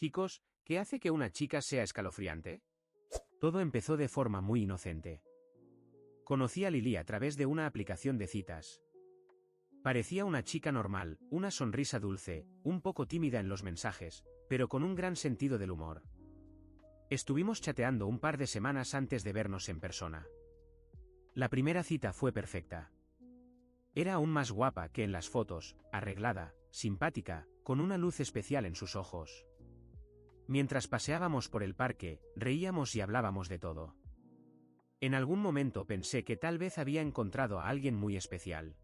Chicos, ¿qué hace que una chica sea escalofriante? Todo empezó de forma muy inocente. Conocí a Lili a través de una aplicación de citas. Parecía una chica normal, una sonrisa dulce, un poco tímida en los mensajes, pero con un gran sentido del humor. Estuvimos chateando un par de semanas antes de vernos en persona. La primera cita fue perfecta. Era aún más guapa que en las fotos, arreglada, simpática, con una luz especial en sus ojos. Mientras paseábamos por el parque, reíamos y hablábamos de todo. En algún momento pensé que tal vez había encontrado a alguien muy especial.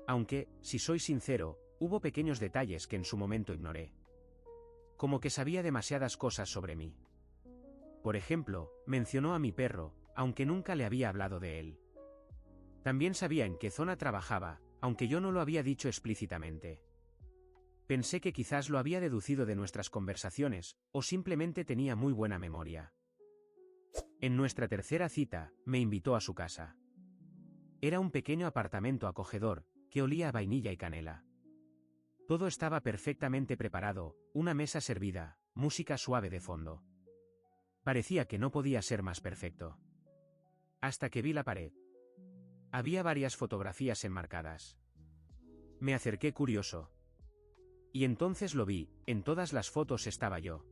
Aunque, si soy sincero, hubo pequeños detalles que en su momento ignoré. Como que sabía demasiadas cosas sobre mí. Por ejemplo, mencionó a mi perro, aunque nunca le había hablado de él. También sabía en qué zona trabajaba, aunque yo no lo había dicho explícitamente. Pensé que quizás lo había deducido de nuestras conversaciones, o simplemente tenía muy buena memoria. En nuestra tercera cita, me invitó a su casa. Era un pequeño apartamento acogedor, que olía a vainilla y canela. Todo estaba perfectamente preparado, una mesa servida, música suave de fondo. Parecía que no podía ser más perfecto. Hasta que vi la pared. Había varias fotografías enmarcadas. Me acerqué curioso. Y entonces lo vi, en todas las fotos estaba yo.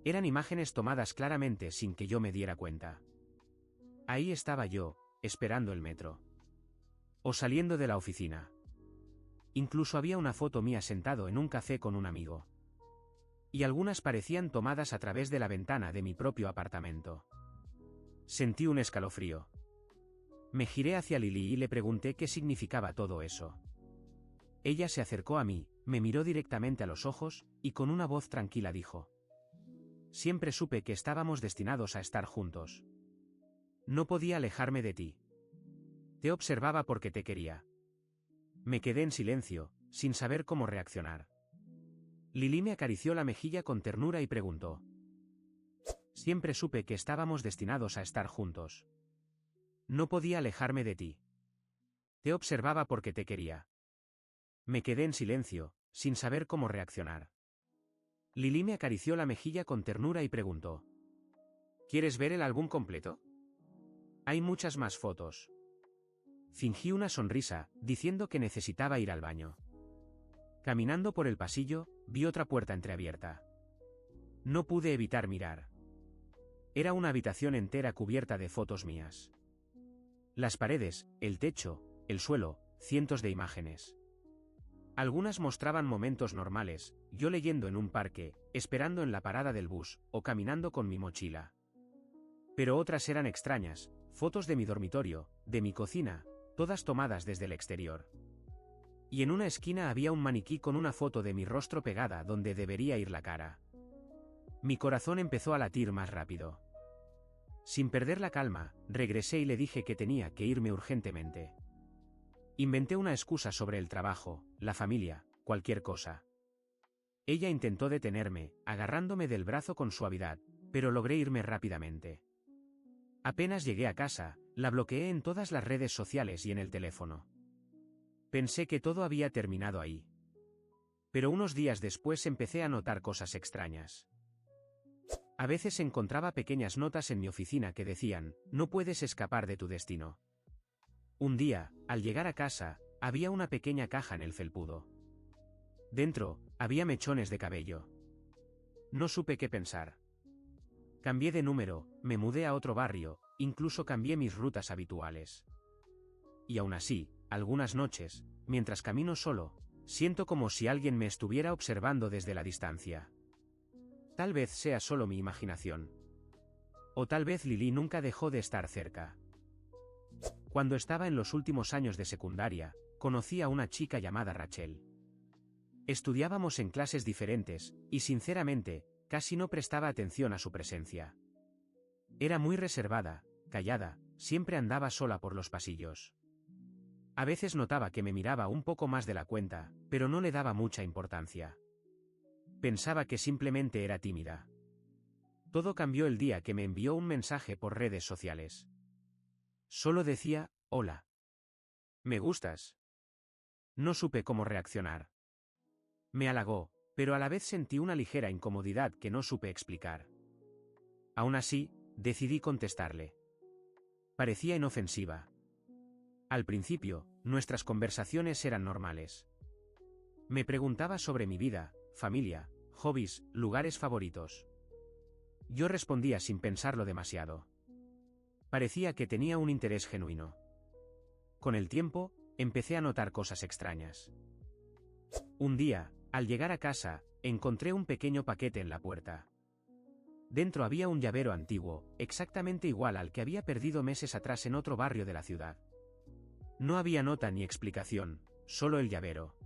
Eran imágenes tomadas claramente sin que yo me diera cuenta. Ahí estaba yo, esperando el metro. O saliendo de la oficina. Incluso había una foto mía sentado en un café con un amigo. Y algunas parecían tomadas a través de la ventana de mi propio apartamento. Sentí un escalofrío. Me giré hacia Lili y le pregunté qué significaba todo eso. Ella se acercó a mí, me miró directamente a los ojos, y con una voz tranquila dijo: «Siempre supe que estábamos destinados a estar juntos. No podía alejarme de ti. Te observaba porque te quería». Me quedé en silencio, sin saber cómo reaccionar. Lili me acarició la mejilla con ternura y preguntó: «Siempre supe que estábamos destinados a estar juntos. No podía alejarme de ti. Te observaba porque te quería». Me quedé en silencio, sin saber cómo reaccionar. Lili me acarició la mejilla con ternura y preguntó: «¿Quieres ver el álbum completo? Hay muchas más fotos». Fingí una sonrisa, diciendo que necesitaba ir al baño. Caminando por el pasillo, vi otra puerta entreabierta. No pude evitar mirar. Era una habitación entera cubierta de fotos mías. Las paredes, el techo, el suelo, cientos de imágenes. Algunas mostraban momentos normales, yo leyendo en un parque, esperando en la parada del bus, o caminando con mi mochila. Pero otras eran extrañas, fotos de mi dormitorio, de mi cocina, todas tomadas desde el exterior. Y en una esquina había un maniquí con una foto de mi rostro pegada donde debería ir la cara. Mi corazón empezó a latir más rápido. Sin perder la calma, regresé y le dije que tenía que irme urgentemente. Inventé una excusa sobre el trabajo, la familia, cualquier cosa. Ella intentó detenerme, agarrándome del brazo con suavidad, pero logré irme rápidamente. Apenas llegué a casa, la bloqueé en todas las redes sociales y en el teléfono. Pensé que todo había terminado ahí. Pero unos días después empecé a notar cosas extrañas. A veces encontraba pequeñas notas en mi oficina que decían: «No puedes escapar de tu destino». Un día, al llegar a casa, había una pequeña caja en el felpudo. Dentro, había mechones de cabello. No supe qué pensar. Cambié de número, me mudé a otro barrio, incluso cambié mis rutas habituales. Y aún así, algunas noches, mientras camino solo, siento como si alguien me estuviera observando desde la distancia. Tal vez sea solo mi imaginación. O tal vez Lili nunca dejó de estar cerca. Cuando estaba en los últimos años de secundaria, conocí a una chica llamada Rachel. Estudiábamos en clases diferentes, y sinceramente, casi no prestaba atención a su presencia. Era muy reservada, callada, siempre andaba sola por los pasillos. A veces notaba que me miraba un poco más de la cuenta, pero no le daba mucha importancia. Pensaba que simplemente era tímida. Todo cambió el día que me envió un mensaje por redes sociales. Solo decía: «Hola. Me gustas». No supe cómo reaccionar. Me halagó, pero a la vez sentí una ligera incomodidad que no supe explicar. Aún así, decidí contestarle. Parecía inofensiva. Al principio, nuestras conversaciones eran normales. Me preguntaba sobre mi vida, familia, hobbies, lugares favoritos. Yo respondía sin pensarlo demasiado. Parecía que tenía un interés genuino. Con el tiempo, empecé a notar cosas extrañas. Un día, al llegar a casa, encontré un pequeño paquete en la puerta. Dentro había un llavero antiguo, exactamente igual al que había perdido meses atrás en otro barrio de la ciudad. No había nota ni explicación, solo el llavero.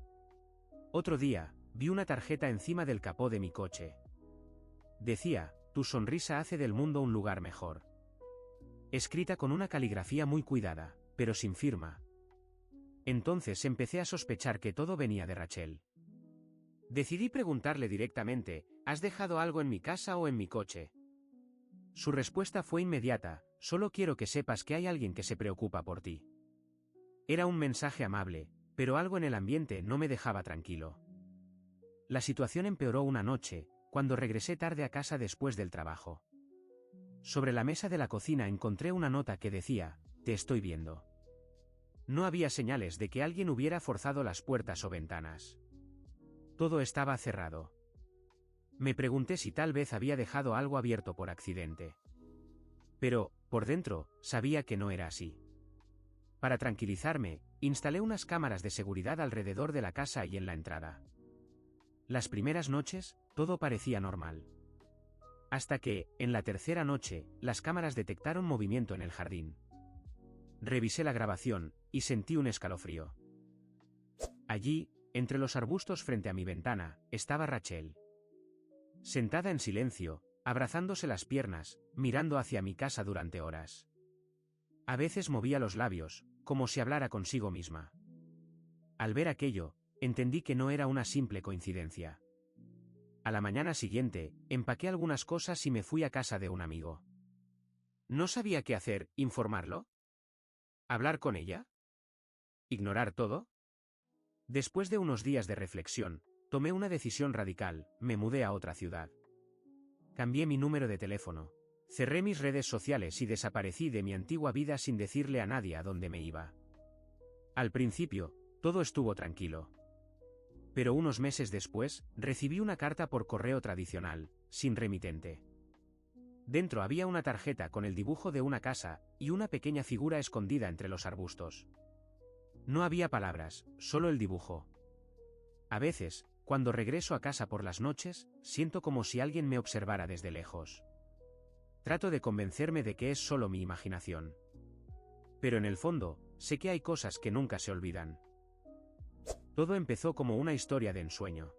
Otro día, vi una tarjeta encima del capó de mi coche. Decía, tu sonrisa hace del mundo un lugar mejor. Escrita con una caligrafía muy cuidada, pero sin firma. Entonces empecé a sospechar que todo venía de Rachel. Decidí preguntarle directamente, ¿has dejado algo en mi casa o en mi coche? Su respuesta fue inmediata, solo quiero que sepas que hay alguien que se preocupa por ti. Era un mensaje amable, pero algo en el ambiente no me dejaba tranquilo. La situación empeoró una noche, cuando regresé tarde a casa después del trabajo. Sobre la mesa de la cocina encontré una nota que decía, te estoy viendo. No había señales de que alguien hubiera forzado las puertas o ventanas. Todo estaba cerrado. Me pregunté si tal vez había dejado algo abierto por accidente. Pero, por dentro, sabía que no era así. Para tranquilizarme, instalé unas cámaras de seguridad alrededor de la casa y en la entrada. Las primeras noches, todo parecía normal. Hasta que, en la tercera noche, las cámaras detectaron movimiento en el jardín. Revisé la grabación, y sentí un escalofrío. Allí, entre los arbustos frente a mi ventana, estaba Rachel. Sentada en silencio, abrazándose las piernas, mirando hacia mi casa durante horas. A veces movía los labios, como si hablara consigo misma. Al ver aquello, entendí que no era una simple coincidencia. A la mañana siguiente, empaqué algunas cosas y me fui a casa de un amigo. No sabía qué hacer, ¿informarlo? ¿Hablar con ella? ¿Ignorar todo? Después de unos días de reflexión, tomé una decisión radical, me mudé a otra ciudad. Cambié mi número de teléfono, cerré mis redes sociales y desaparecí de mi antigua vida sin decirle a nadie a dónde me iba. Al principio, todo estuvo tranquilo. Pero unos meses después, recibí una carta por correo tradicional, sin remitente. Dentro había una tarjeta con el dibujo de una casa, y una pequeña figura escondida entre los arbustos. No había palabras, solo el dibujo. A veces, cuando regreso a casa por las noches, siento como si alguien me observara desde lejos. Trato de convencerme de que es solo mi imaginación. Pero en el fondo, sé que hay cosas que nunca se olvidan. Todo empezó como una historia de ensueño.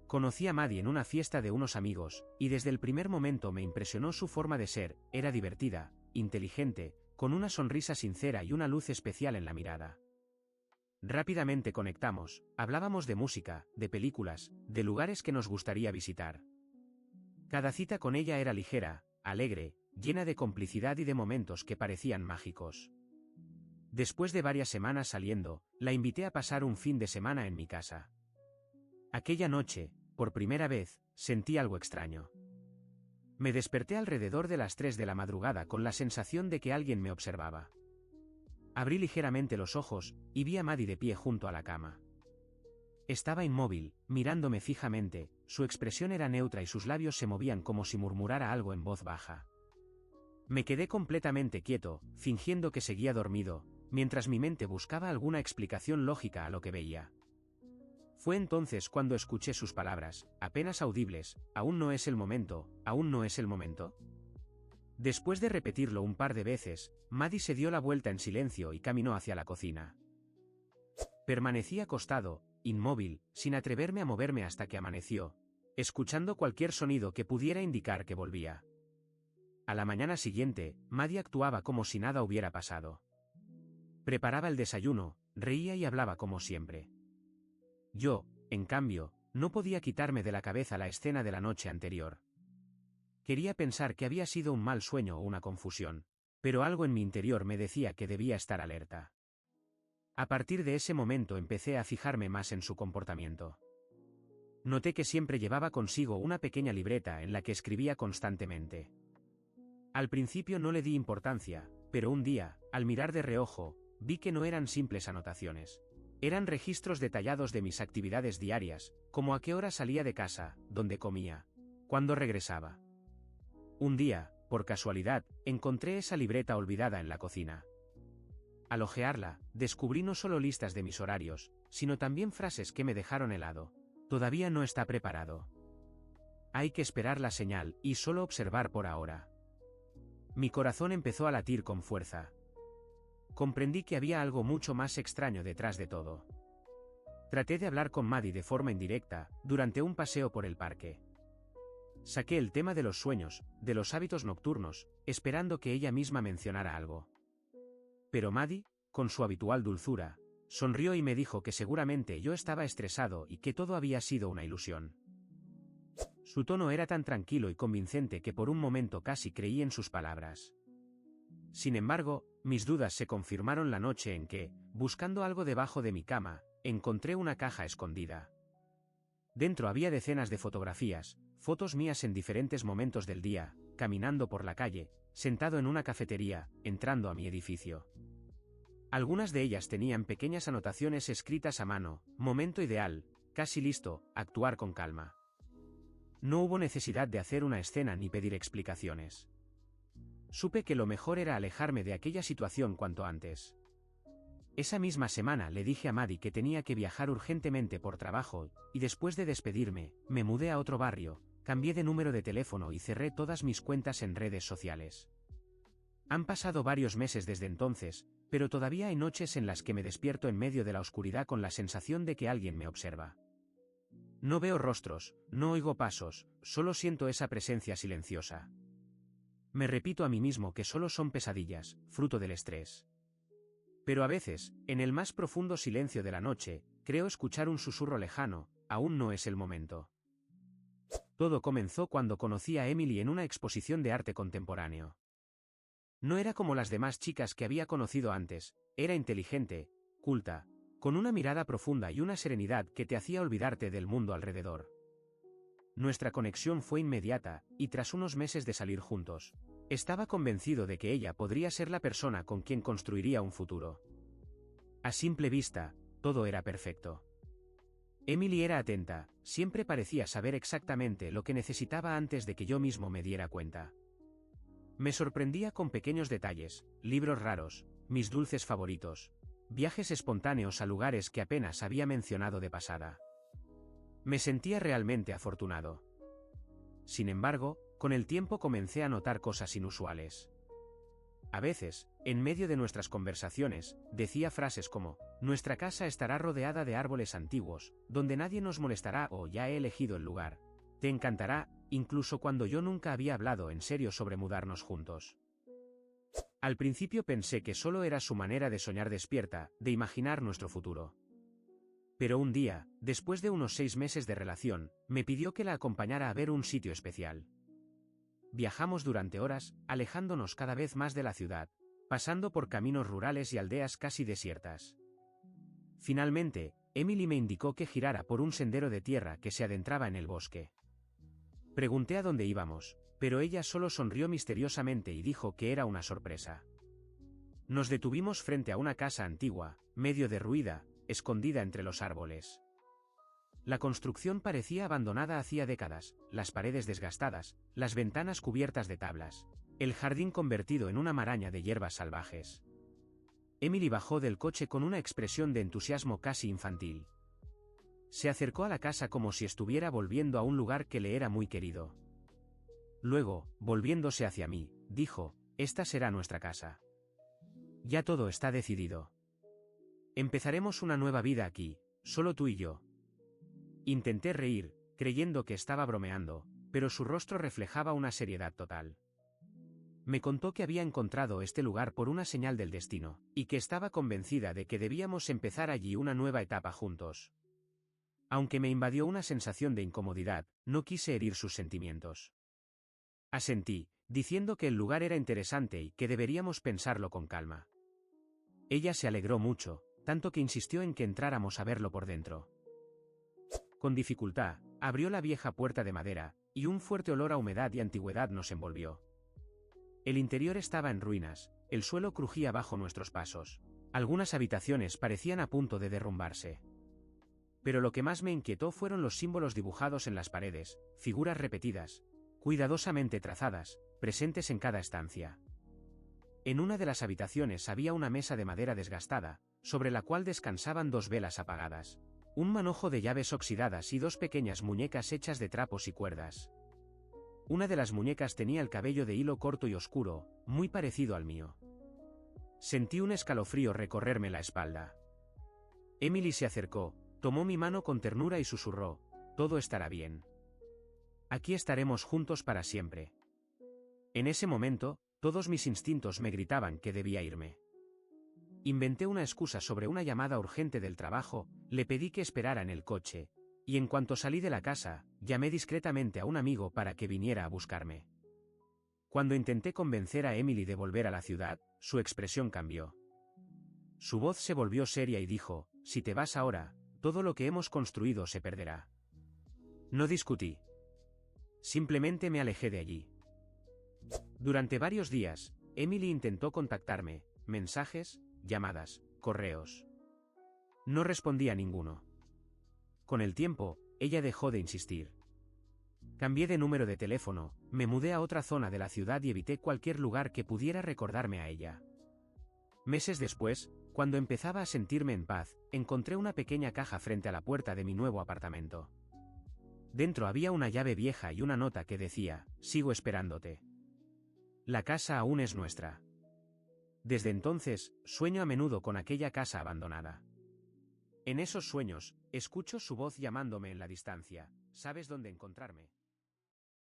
Conocí a Maddie en una fiesta de unos amigos, y desde el primer momento me impresionó su forma de ser, era divertida, inteligente, con una sonrisa sincera y una luz especial en la mirada. Rápidamente conectamos, hablábamos de música, de películas, de lugares que nos gustaría visitar. Cada cita con ella era ligera, alegre, llena de complicidad y de momentos que parecían mágicos. Después de varias semanas saliendo, la invité a pasar un fin de semana en mi casa. Aquella noche, por primera vez, sentí algo extraño. Me desperté alrededor de las 3 de la madrugada con la sensación de que alguien me observaba. Abrí ligeramente los ojos, y vi a Maddie de pie junto a la cama. Estaba inmóvil, mirándome fijamente, su expresión era neutra y sus labios se movían como si murmurara algo en voz baja. Me quedé completamente quieto, fingiendo que seguía dormido, mientras mi mente buscaba alguna explicación lógica a lo que veía. Fue entonces cuando escuché sus palabras, apenas audibles, «¿Aún no es el momento? ¿Aún no es el momento?». Después de repetirlo un par de veces, Maddie se dio la vuelta en silencio y caminó hacia la cocina. Permanecí acostado, inmóvil, sin atreverme a moverme hasta que amaneció, escuchando cualquier sonido que pudiera indicar que volvía. A la mañana siguiente, Maddie actuaba como si nada hubiera pasado. Preparaba el desayuno, reía y hablaba como siempre. Yo, en cambio, no podía quitarme de la cabeza la escena de la noche anterior. Quería pensar que había sido un mal sueño o una confusión, pero algo en mi interior me decía que debía estar alerta. A partir de ese momento empecé a fijarme más en su comportamiento. Noté que siempre llevaba consigo una pequeña libreta en la que escribía constantemente. Al principio no le di importancia, pero un día, al mirar de reojo, vi que no eran simples anotaciones. Eran registros detallados de mis actividades diarias, como a qué hora salía de casa, dónde comía, cuándo regresaba. Un día, por casualidad, encontré esa libreta olvidada en la cocina. Al hojearla, descubrí no solo listas de mis horarios, sino también frases que me dejaron helado. Todavía no está preparado. Hay que esperar la señal y solo observar por ahora. Mi corazón empezó a latir con fuerza. Comprendí que había algo mucho más extraño detrás de todo. Traté de hablar con Maddie de forma indirecta, durante un paseo por el parque. Saqué el tema de los sueños, de los hábitos nocturnos, esperando que ella misma mencionara algo. Pero Maddie, con su habitual dulzura, sonrió y me dijo que seguramente yo estaba estresado y que todo había sido una ilusión. Su tono era tan tranquilo y convincente que por un momento casi creí en sus palabras. Sin embargo, mis dudas se confirmaron la noche en que, buscando algo debajo de mi cama, encontré una caja escondida. Dentro había decenas de fotografías, fotos mías en diferentes momentos del día, caminando por la calle, sentado en una cafetería, entrando a mi edificio. Algunas de ellas tenían pequeñas anotaciones escritas a mano: momento ideal, casi listo, actuar con calma. No hubo necesidad de hacer una escena ni pedir explicaciones. Supe que lo mejor era alejarme de aquella situación cuanto antes. Esa misma semana le dije a Maddie que tenía que viajar urgentemente por trabajo, y después de despedirme, me mudé a otro barrio, cambié de número de teléfono y cerré todas mis cuentas en redes sociales. Han pasado varios meses desde entonces, pero todavía hay noches en las que me despierto en medio de la oscuridad con la sensación de que alguien me observa. No veo rostros, no oigo pasos, solo siento esa presencia silenciosa. Me repito a mí mismo que solo son pesadillas, fruto del estrés. Pero a veces, en el más profundo silencio de la noche, creo escuchar un susurro lejano: aún no es el momento. Todo comenzó cuando conocí a Emily en una exposición de arte contemporáneo. No era como las demás chicas que había conocido antes, era inteligente, culta, con una mirada profunda y una serenidad que te hacía olvidarte del mundo alrededor. Nuestra conexión fue inmediata, y tras unos meses de salir juntos, estaba convencido de que ella podría ser la persona con quien construiría un futuro. A simple vista, todo era perfecto. Emily era atenta, siempre parecía saber exactamente lo que necesitaba antes de que yo mismo me diera cuenta. Me sorprendía con pequeños detalles: libros raros, mis dulces favoritos, viajes espontáneos a lugares que apenas había mencionado de pasada. Me sentía realmente afortunado. Sin embargo, con el tiempo comencé a notar cosas inusuales. A veces, en medio de nuestras conversaciones, decía frases como: nuestra casa estará rodeada de árboles antiguos, donde nadie nos molestará, o ya he elegido el lugar. Te encantará, incluso cuando yo nunca había hablado en serio sobre mudarnos juntos. Al principio pensé que solo era su manera de soñar despierta, de imaginar nuestro futuro. Pero un día, después de unos 6 meses de relación, me pidió que la acompañara a ver un sitio especial. Viajamos durante horas, alejándonos cada vez más de la ciudad, pasando por caminos rurales y aldeas casi desiertas. Finalmente, Emily me indicó que girara por un sendero de tierra que se adentraba en el bosque. Pregunté a dónde íbamos, pero ella solo sonrió misteriosamente y dijo que era una sorpresa. Nos detuvimos frente a una casa antigua, medio derruida, escondida entre los árboles. La construcción parecía abandonada hacía décadas, las paredes desgastadas, las ventanas cubiertas de tablas, el jardín convertido en una maraña de hierbas salvajes. Emily bajó del coche con una expresión de entusiasmo casi infantil. Se acercó a la casa como si estuviera volviendo a un lugar que le era muy querido. Luego, volviéndose hacia mí, dijo: esta será nuestra casa. Ya todo está decidido. Empezaremos una nueva vida aquí, solo tú y yo. Intenté reír, creyendo que estaba bromeando, pero su rostro reflejaba una seriedad total. Me contó que había encontrado este lugar por una señal del destino, y que estaba convencida de que debíamos empezar allí una nueva etapa juntos. Aunque me invadió una sensación de incomodidad, no quise herir sus sentimientos. Asentí, diciendo que el lugar era interesante y que deberíamos pensarlo con calma. Ella se alegró mucho, tanto que insistió en que entráramos a verlo por dentro. Con dificultad, Abrió la vieja puerta de madera, y un fuerte olor a humedad y antigüedad nos envolvió. El interior estaba en ruinas, el suelo crujía bajo nuestros pasos. Algunas habitaciones parecían a punto de derrumbarse. Pero lo que más me inquietó fueron los símbolos dibujados en las paredes, figuras repetidas, cuidadosamente trazadas, presentes en cada estancia. En una de las habitaciones había una mesa de madera desgastada, sobre la cual descansaban 2 velas apagadas, un manojo de llaves oxidadas y 2 pequeñas muñecas hechas de trapos y cuerdas. Una de las muñecas tenía el cabello de hilo corto y oscuro, muy parecido al mío. Sentí un escalofrío recorrerme la espalda. Emily se acercó, tomó mi mano con ternura y susurró: «Todo estará bien. Aquí estaremos juntos para siempre». En ese momento, todos mis instintos me gritaban que debía irme. Inventé una excusa sobre una llamada urgente del trabajo, le pedí que esperara en el coche, y en cuanto salí de la casa, llamé discretamente a un amigo para que viniera a buscarme. Cuando intenté convencer a Emily de volver a la ciudad, su expresión cambió. Su voz se volvió seria y dijo: «Si te vas ahora, todo lo que hemos construido se perderá». No discutí. Simplemente me alejé de allí. Durante varios días, Emily intentó contactarme, mensajes, llamadas, correos. No respondía a ninguno. Con el tiempo, ella dejó de insistir. Cambié de número de teléfono, me mudé a otra zona de la ciudad y evité cualquier lugar que pudiera recordarme a ella. Meses después, cuando empezaba a sentirme en paz, encontré una pequeña caja frente a la puerta de mi nuevo apartamento. Dentro había una llave vieja y una nota que decía: «Sigo esperándote. La casa aún es nuestra». Desde entonces, sueño a menudo con aquella casa abandonada. En esos sueños, escucho su voz llamándome en la distancia: «¿Sabes dónde encontrarme?».